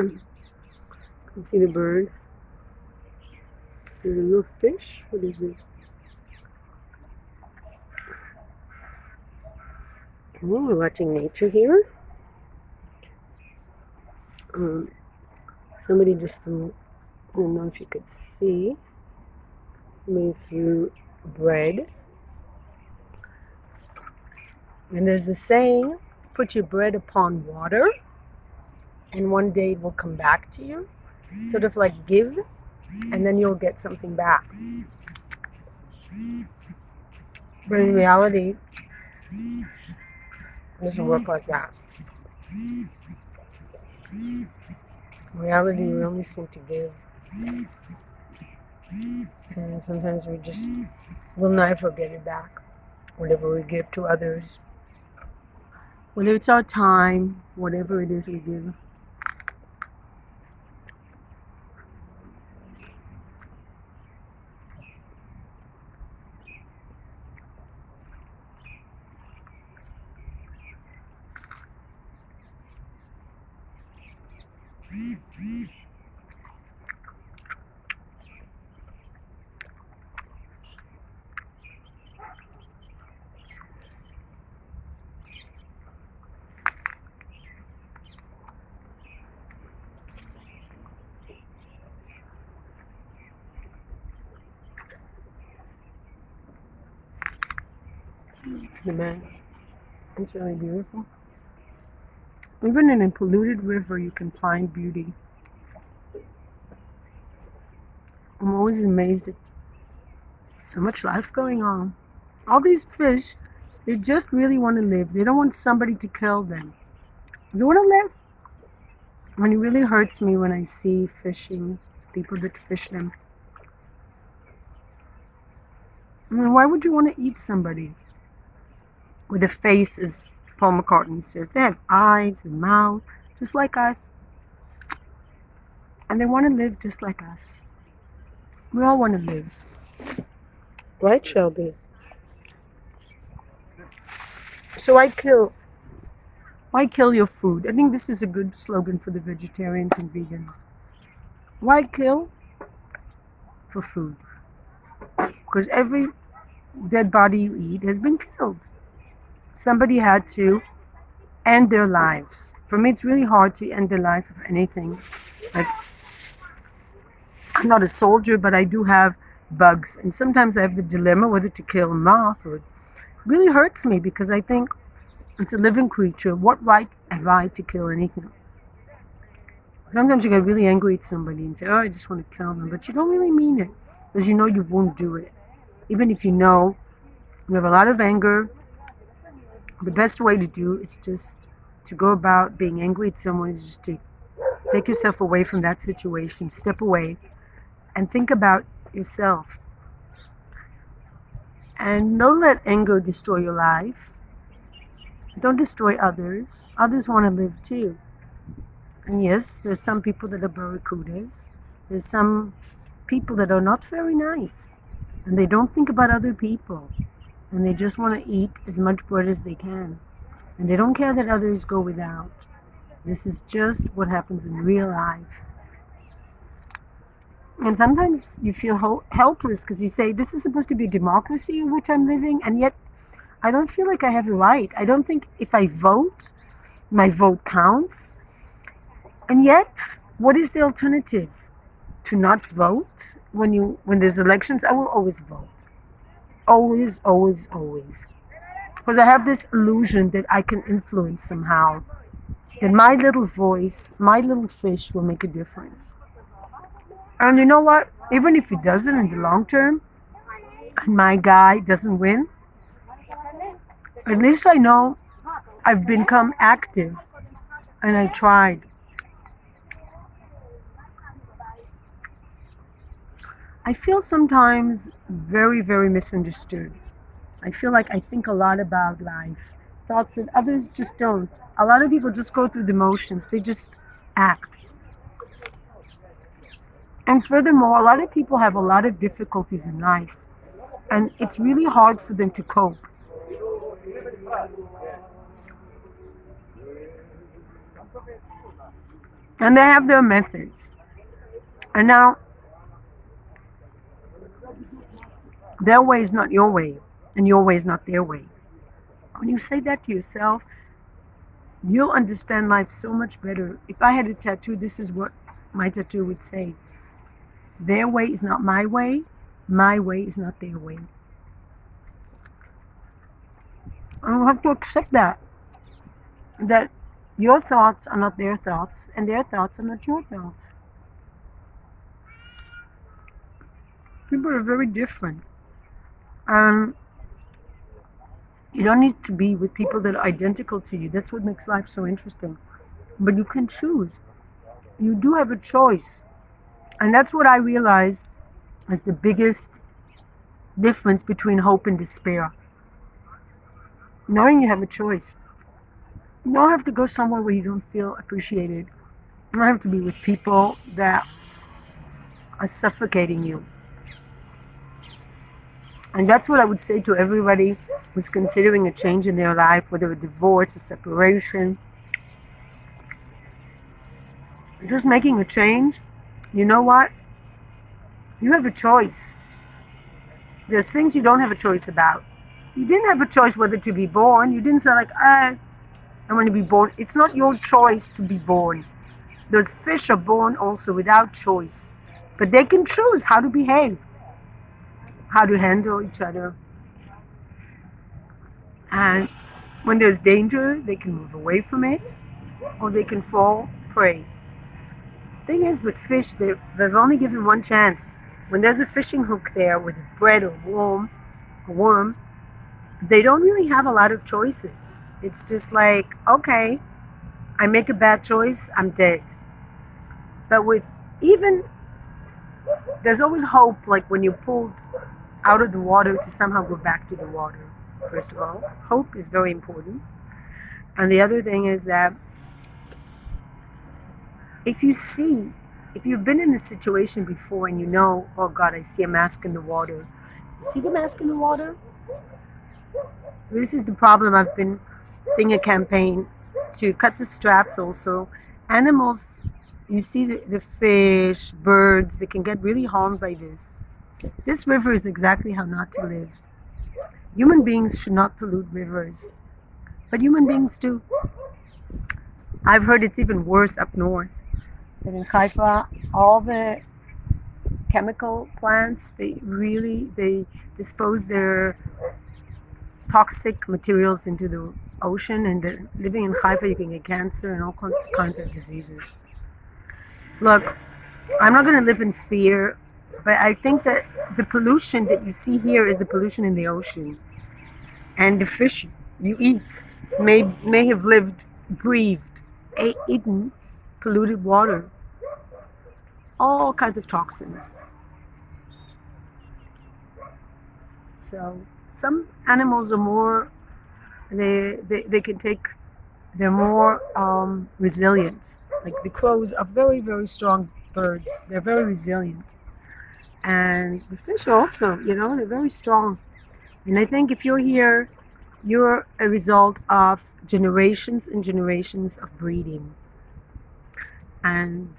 You can see the bird. There's a little fish. What is it? Oh, we're watching nature here. Somebody just threw, I don't know if you could see, somebody threw bread. And there's a saying, put your bread upon water, and one day it will come back to you. Sort of like give, and then you'll get something back. But in reality, it doesn't work like that. In reality, we only seem to give. And sometimes we'll never get it back. Whatever we give to others. Whether it's our time, whatever it is we give. The man. It's really beautiful. Even in a polluted river, you can find beauty. I'm always amazed at so much life going on. All these fish, they just really want to live. They don't want somebody to kill them. They want to live. And it really hurts me when I see fishing, people that fish them. I mean, why would you want to eat somebody with a face, as Paul McCartney says? They have eyes and mouth, just like us. And they want to live just like us. We all want to live. Right, Shelby? So why kill your food? I think this is a good slogan for the vegetarians and vegans. Why kill? For food. Because every dead body you eat has been killed. Somebody had to end their lives. For me, it's really hard to end the life of anything. Like, I'm not a soldier, but I do have bugs. And sometimes I have the dilemma whether to kill a moth, or it really hurts me because I think it's a living creature. What right have I to kill anything? Sometimes you get really angry at somebody and say, oh, I just want to kill them. But you don't really mean it because you know you won't do it. Even if you know you have a lot of anger, the best way to do is just to go about being angry at someone is just to take yourself away from that situation, step away, and think about yourself. And don't let anger destroy your life. Don't destroy others. Others want to live too. And yes, there's some people that are barracudas. There's some people that are not very nice. And they don't think about other people. And they just want to eat as much bread as they can. And they don't care that others go without. This is just what happens in real life. And sometimes you feel helpless because you say, this is supposed to be a democracy in which I'm living, and yet I don't feel like I have a right. I don't think if I vote, my vote counts. And yet, what is the alternative? To not vote? When there's elections, I will always vote. Always, always, always. Because I have this illusion that I can influence somehow. That my little voice, my little fish will make a difference. And you know what? Even if it doesn't in the long term, and my guy doesn't win, at least I know I've become active and I tried. I feel sometimes very, very misunderstood. I feel like I think a lot about life, thoughts that others just don't. A lot of people just go through the motions, they just act. And furthermore, a lot of people have a lot of difficulties in life, and it's really hard for them to cope. And they have their methods. And now, their way is not your way, and your way is not their way. When you say that to yourself, you'll understand life so much better. If I had a tattoo, this is what my tattoo would say. Their way is not my way is not their way. And we have to accept that your thoughts are not their thoughts, and their thoughts are not your thoughts. People are very different. You don't need to be with people that are identical to you. That's what makes life so interesting. But you can choose. You do have a choice. And that's what I realize is the biggest difference between hope and despair. Knowing you have a choice. You don't have to go somewhere where you don't feel appreciated. You don't have to be with people that are suffocating you. And that's what I would say to everybody who's considering a change in their life, whether a divorce, a separation, just making a change. You know what? You have a choice. There's things you don't have a choice about. You didn't have a choice whether to be born. You didn't say like, I want to be born. It's not your choice to be born. Those fish are born also without choice. But they can choose how to behave, how to handle each other. And when there's danger, they can move away from it, or they can fall prey. Thing is, with fish, they've only given one chance. When there's a fishing hook there with bread or worm, they don't really have a lot of choices. It's just like, okay, I make a bad choice, I'm dead. But there's always hope, like when you're pulled out of the water to somehow go back to the water. First of all, hope is very important. And the other thing is that if you've been in this situation before and you know, oh God, I see a mask in the water. See the mask in the water? This is the problem. I've been seeing a campaign to cut the straps also. Animals, you see the fish, birds, they can get really harmed by this. This river is exactly how not to live. Human beings should not pollute rivers, but human beings do. I've heard it's even worse up north. That in Haifa, all the chemical plants, they dispose their toxic materials into the ocean, and living in Haifa, you can get cancer and all kinds of diseases. Look, I'm not going to live in fear, but I think that the pollution that you see here is the pollution in the ocean. And the fish you eat may have lived, breathed, eaten polluted water. All kinds of toxins. So some animals are more, they can take, they're more resilient. Like the crows are very, very strong birds. They're very resilient. And the fish also, they're very strong. And I think if you're here, you're a result of generations and generations of breeding. And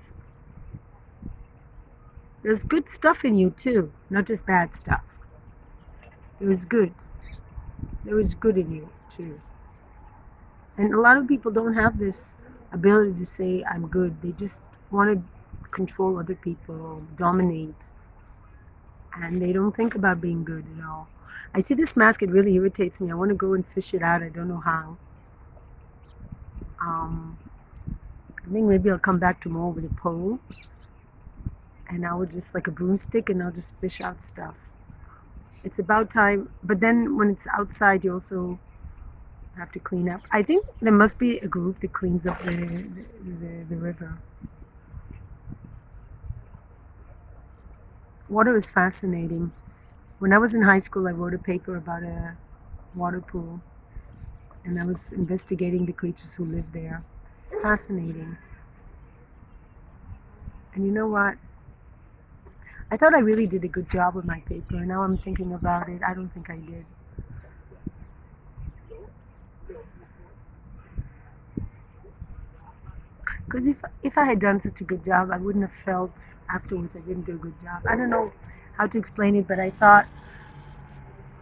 there's good stuff in you too, not just bad stuff. There is good. There is good in you too. And a lot of people don't have this ability to say, I'm good. They just want to control other people, dominate. And they don't think about being good at all. I see this mask, it really irritates me. I want to go and fish it out. I don't know how. I think maybe I'll come back tomorrow with a pole. And I will just, like a broomstick, and I'll just fish out stuff. It's about time. But then when it's outside, you also have to clean up. I think there must be a group that cleans up the river. Water is fascinating. When I was in high school, I wrote a paper about a water pool, and I was investigating the creatures who live there. It's fascinating. And you know what? I thought I really did a good job with my paper. Now I'm thinking about it. I don't think I did. Because if I had done such a good job, I wouldn't have felt afterwards I didn't do a good job. I don't know how to explain it, but I thought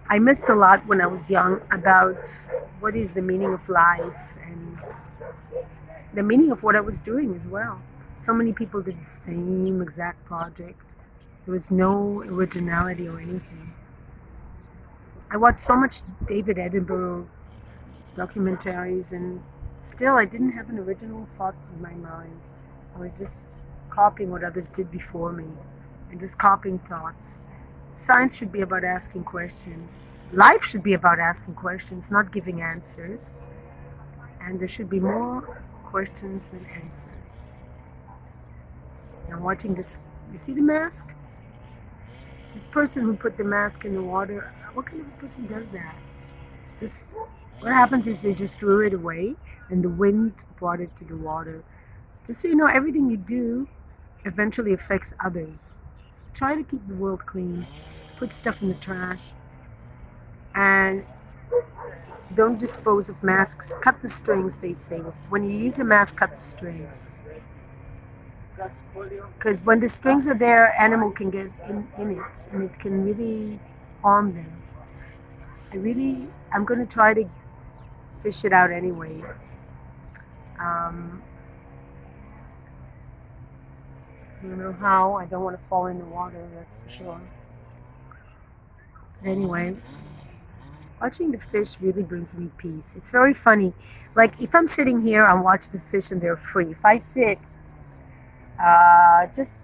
I missed a lot when I was young about what is the meaning of life and the meaning of what I was doing as well. So many people did the same exact project. There was no originality or anything. I watched so much David Attenborough documentaries, and still I didn't have an original thought in my mind. I was just copying what others did before me and just copying thoughts. Science should be about asking questions. Life should be about asking questions, not giving answers. And there should be more questions than answers. I'm watching this. You see the mask? This person who put the mask in the water, what kind of person does that? Just what happens is they just threw it away and the wind brought it to the water. Just so you know, everything you do eventually affects others. So try to keep the world clean. Put stuff in the trash. And don't dispose of masks. Cut the strings, they say. When you use a mask, cut the strings. Because when the strings are there, animal can get in it and it can really harm them. I'm going to try to fish it out anyway. I don't know how. I don't want to fall in the water, that's for sure. But anyway, watching the fish really brings me peace. It's very funny. Like if I'm sitting here, I watch the fish and they're free. If I sit just,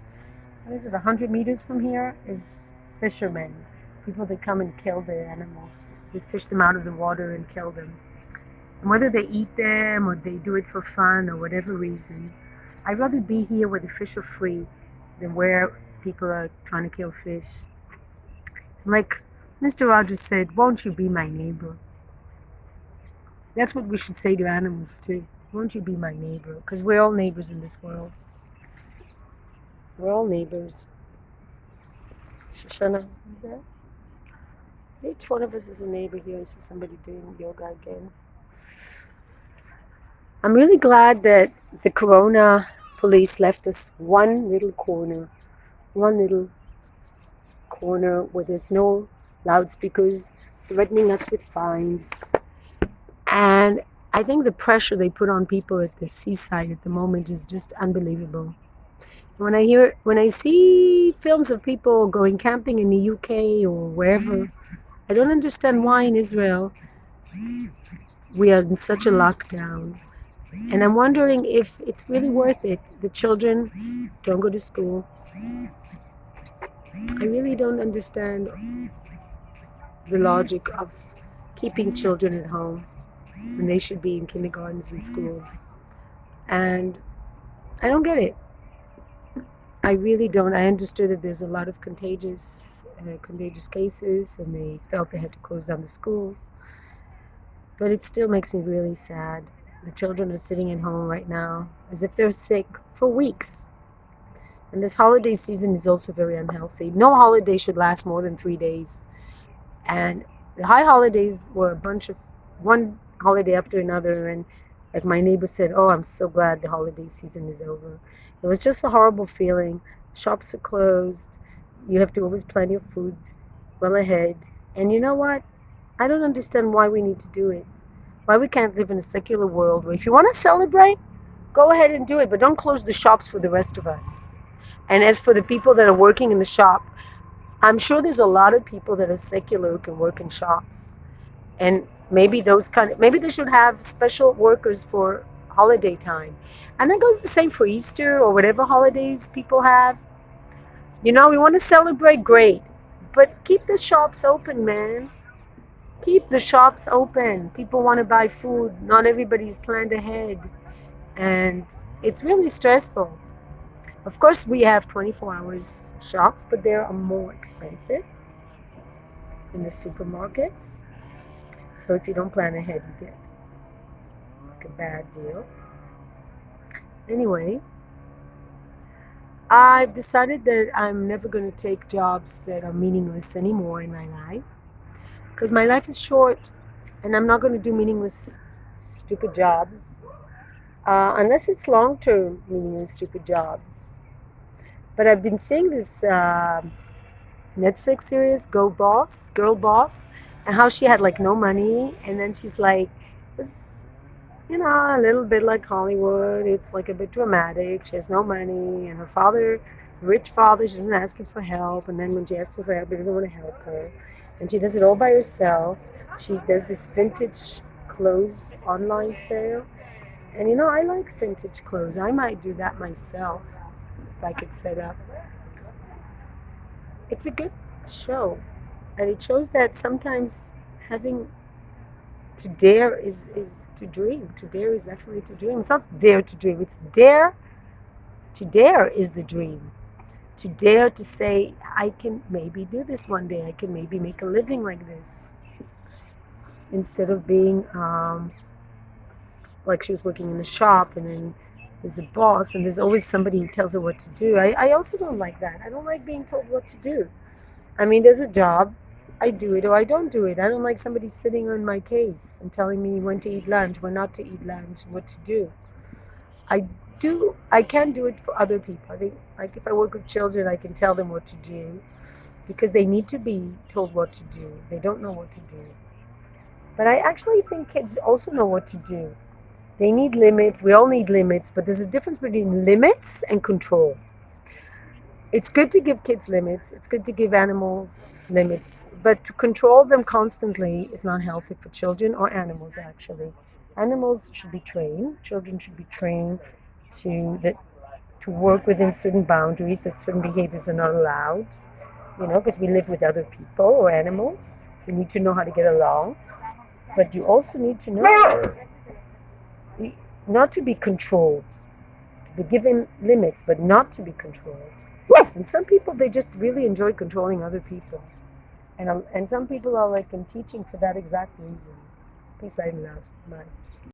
what is it, 100 meters from here is fishermen. People that come and kill the animals. They fish them out of the water and kill them. And whether they eat them or they do it for fun or whatever reason, I'd rather be here where the fish are free than where people are trying to kill fish. Like Mr. Rogers said, won't you be my neighbor? That's what we should say to animals too. Won't you be my neighbor? Because we're all neighbors in this world. We're all neighbors. Shoshana, each one of us is a neighbor here. I see somebody doing yoga again. I'm really glad that the Corona police left us one little corner where there's no loudspeakers threatening us with fines. And I think the pressure they put on people at the seaside at the moment is just unbelievable. When I see films of people going camping in the UK or wherever, I don't understand why in Israel we are in such a lockdown. And I'm wondering if it's really worth it. The children don't go to school. I really don't understand the logic of keeping children at home when they should be in kindergartens and schools. And I don't get it. I really don't. I understood that there's a lot of contagious cases and they felt they had to close down the schools. But it still makes me really sad. The children are sitting at home right now as if they're sick for weeks. And this holiday season is also very unhealthy. No holiday should last more than 3 days. And the high holidays were a bunch of one holiday after another. And like my neighbor said, oh, I'm so glad the holiday season is over. It was just a horrible feeling. Shops are closed. You have to always plan your food well ahead. And you know what? I don't understand why we need to do it. Why we can't live in a secular world where if you want to celebrate, go ahead and do it, but don't close the shops for the rest of us. And as for the people that are working in the shop, I'm sure there's a lot of people that are secular who can work in shops. And maybe they should have special workers for holiday time. And that goes the same for Easter or whatever holidays people have. You know, we want to celebrate, great. But keep the shops open, man. Keep the shops open. People want to buy food. Not everybody's planned ahead. And it's really stressful. Of course, we have 24 hours shops, but they are more expensive in the supermarkets. So if you don't plan ahead, you get like a bad deal. Anyway, I've decided that I'm never going to take jobs that are meaningless anymore in my life. Because my life is short and I'm not going to do meaningless, stupid jobs. unless it's long term, meaning stupid jobs. But I've been seeing this Netflix series, Go Boss, Girl Boss, and how she had like no money, and then she's like, this, a little bit like Hollywood. It's like a bit dramatic. She has no money, and her father, rich father, she doesn't ask him for help, and then when she asks him for help, he doesn't want to help her, and she does it all by herself. She does this vintage clothes online sale, and I like vintage clothes. I might do that myself if I could set up. It's a good show, and it shows that sometimes having to dare is to dream. To dare is definitely to dream. It's not dare to dream, it's dare. To dare is the dream. To dare to say, I can maybe do this one day, I can maybe make a living like this, instead of being like she was working in a shop, and then there's a boss and there's always somebody who tells her what to do. I also don't like that. I don't like being told what to do. I mean, there's a job, I do it or I don't do it. I don't like somebody sitting on my case and telling me when to eat lunch, when not to eat lunch, what to do. I can do it for other people. I think, like, if I work with children, I can tell them what to do because they need to be told what to do. They don't know what to do. But I actually think kids also know what to do. They need limits. We all need limits, but there's a difference between limits and control. It's good to give kids limits. It's good to give animals limits, but to control them constantly is not healthy for children or animals, actually. Animals should be trained. Children should be trained to work within certain boundaries, that certain behaviors are not allowed, because we live with other people or animals. We need to know how to get along, but you also need to know not to be controlled, to be given limits, but not to be controlled. And some people, they just really enjoy controlling other people. And some people are like in teaching for that exact reason. Peace, I love. Bye.